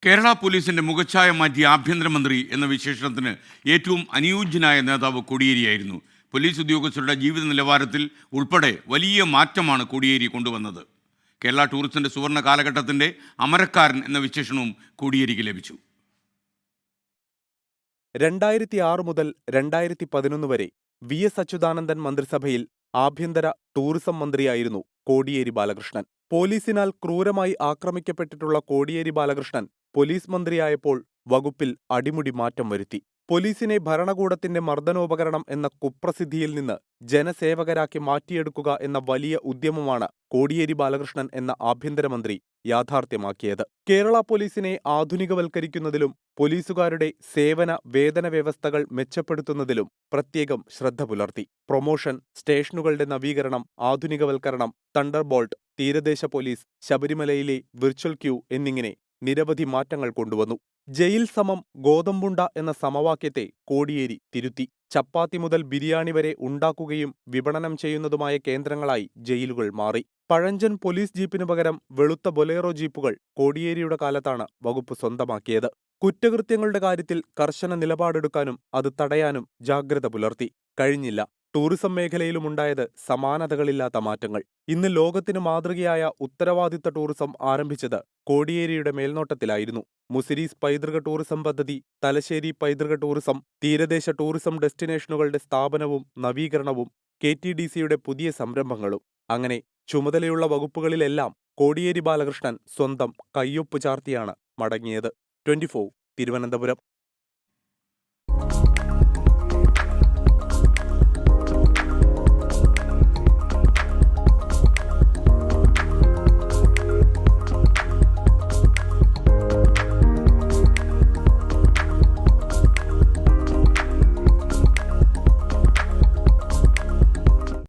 കേരള പോലീസിന്റെ മുഖച്ഛായ മാറ്റിയ ആഭ്യന്തരമന്ത്രി എന്ന വിശേഷണത്തിന് ഏറ്റവും അനുയോജ്യനായ നേതാവ് കോടിയേരിയായിരുന്നു. പോലീസ് ഉദ്യോഗസ്ഥരുടെ ജീവിത നിലവാരത്തിൽ ഉൾപ്പെടെ വലിയ മാറ്റമാണ് കോടിയേരി കൊണ്ടുവന്നത്. കേരള ടൂറിസത്തിന്റെ സുവർണ്ണ കാലഘട്ടത്തിന്റെ അമരക്കാരൻ എന്ന വിശേഷണവും കോടിയേരിക്ക് ലഭിച്ചു. 2006 മുതൽ 2011 വരെ വി.എസ്. അച്യുതാനന്ദൻ മന്ത്രിസഭയിൽ ആഭ്യന്തര ടൂറിസം മന്ത്രിയായിരുന്നു കോടിയേരി ബാലകൃഷ്ണൻ. പോലീസിനാൽ ക്രൂരമായി ആക്രമിക്കപ്പെട്ടിട്ടുള്ള കോടിയേരി ബാലകൃഷ്ണൻ പോലീസ് മന്ത്രിയായപ്പോൾ വകുപ്പിൽ അടിമുടി മാറ്റം വരുത്തി. പോലീസിനെ ഭരണകൂടത്തിന്റെ മർദ്ദനോപകരണം എന്ന കുപ്രസിദ്ധിയിൽ നിന്ന് ജനസേവകരാക്കി മാറ്റിയെടുക്കുക എന്ന വലിയ ഉദ്യമമാണ് കോടിയേരി ബാലകൃഷ്ണൻ എന്ന ആഭ്യന്തരമന്ത്രി യാഥാർത്ഥ്യമാക്കിയത്. കേരള പോലീസിനെ ആധുനികവൽക്കരിക്കുന്നതിലും പോലീസുകാരുടെ സേവന വേതന വ്യവസ്ഥകൾ മെച്ചപ്പെടുത്തുന്നതിലും പ്രത്യേകം ശ്രദ്ധ പുലർത്തി. പ്രൊമോഷൻ, സ്റ്റേഷനുകളുടെ നവീകരണം, ആധുനികവൽക്കരണം, തണ്ടർബോൾട്ട്, തീരദേശ പോലീസ്, ശബരിമലയിലെ വിർച്വൽ ക്യൂ എന്നിങ്ങനെ നിരവധി മാറ്റങ്ങൾ കൊണ്ടുവന്നു. ജയിൽ സമം ഗോതമ്പുണ്ട എന്ന സമവാക്യത്തെ കോടിയേരി തിരുത്തി. ചപ്പാത്തി മുതൽ ബിരിയാണി വരെ ഉണ്ടാക്കുകയും വിപണനം ചെയ്യുന്നതുമായ കേന്ദ്രങ്ങളായി ജയിലുകൾ മാറി. പഴഞ്ചൻ പോലീസ് ജീപ്പിനു പകരം വെളുത്ത ബൊലേറോ ജീപ്പുകൾ കോടിയേരിയുടെ കാലത്താണ് വകുപ്പ് സ്വന്തമാക്കിയത്. കുറ്റകൃത്യങ്ങളുടെ കാര്യത്തിൽ കർശന നിലപാടെടുക്കാനും അത് തടയാനും ജാഗ്രത പുലർത്തി. കഴിഞ്ഞില്ല. ടൂറിസം മേഖലയിലുമുണ്ടായത് സമാനതകളില്ലാത്ത മാറ്റങ്ങൾ. ഇന്ന് ലോകത്തിന് മാതൃകയായ ഉത്തരവാദിത്ത ടൂറിസം ആരംഭിച്ചത് കോടിയേരിയുടെ മേൽനോട്ടത്തിലായിരുന്നു. മുസിരീസ് പൈതൃക ടൂറിസം പദ്ധതി, തലശ്ശേരി പൈതൃക ടൂറിസം, തീരദേശ ടൂറിസം ഡെസ്റ്റിനേഷനുകളുടെ സ്ഥാപനവും നവീകരണവും, KTDCയുടെ പുതിയ സംരംഭങ്ങളും. അങ്ങനെ ചുമതലയുള്ള വകുപ്പുകളിലെല്ലാം കോടിയേരി ബാലകൃഷ്ണൻ സ്വന്തം കയ്യൊപ്പ് ചാർത്തിയാണ് മടങ്ങിയത്. 24 തിരുവനന്തപുരം.